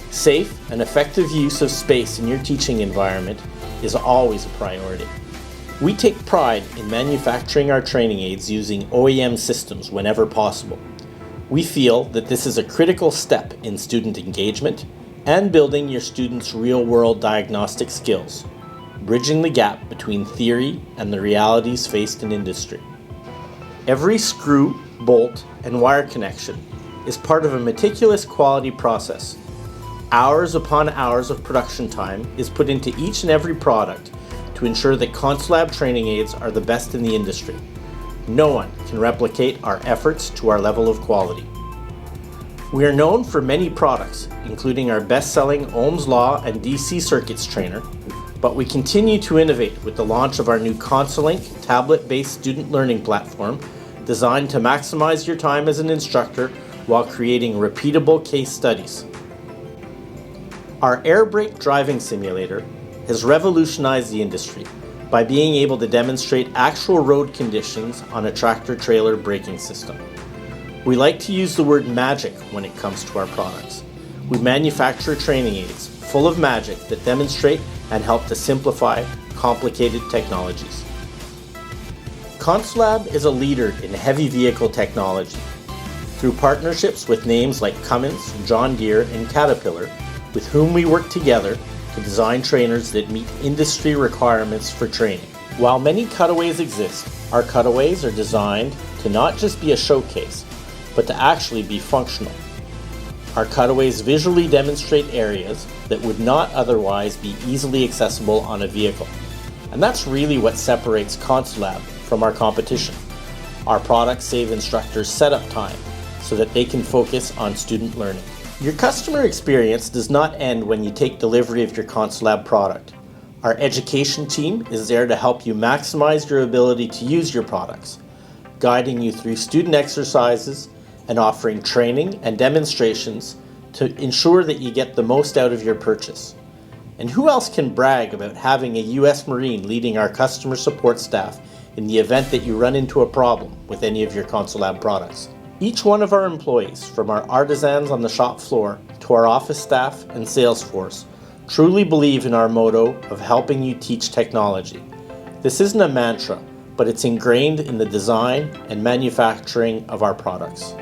Safe and effective use of space in your teaching environment is always a priority. We take pride in manufacturing our training aids using OEM systems whenever possible. We feel that this is a critical step in student engagement and building your students' real-world diagnostic skills, bridging the gap between theory and the realities faced in industry. Every screw, bolt, and wire connection is part of a meticulous quality process. Hours upon hours of production time is put into each and every product to ensure that ConsuLab training aids are the best in the industry. No one can replicate our efforts to our level of quality. We are known for many products, including our best-selling Ohm's Law and DC Circuits trainer, but we continue to innovate with the launch of our new ConsuLink tablet-based student learning platform designed to maximize your time as an instructor while creating repeatable case studies. Our air brake driving simulator has revolutionized the industry by being able to demonstrate actual road conditions on a tractor-trailer braking system. We like to use the word magic when it comes to our products. We manufacture training aids full of magic that demonstrate and help to simplify complicated technologies. ConsuLab is a leader in heavy vehicle technology. Through partnerships with names like Cummins, John Deere, and Caterpillar, with whom we work together to design trainers that meet industry requirements for training. While many cutaways exist, our cutaways are designed to not just be a showcase, but to actually be functional. Our cutaways visually demonstrate areas that would not otherwise be easily accessible on a vehicle. And that's really what separates ConsuLab from our competition. Our products save instructors setup time so that they can focus on student learning. Your customer experience does not end when you take delivery of your ConsuLab product. Our education team is there to help you maximize your ability to use your products, guiding you through student exercises and offering training and demonstrations to ensure that you get the most out of your purchase. And who else can brag about having a U.S. Marine leading our customer support staff in the event that you run into a problem with any of your ConsuLab products? Each one of our employees, from our artisans on the shop floor to our office staff and sales force, truly believe in our motto of helping you teach technology. This isn't a mantra, but it's ingrained in the design and manufacturing of our products.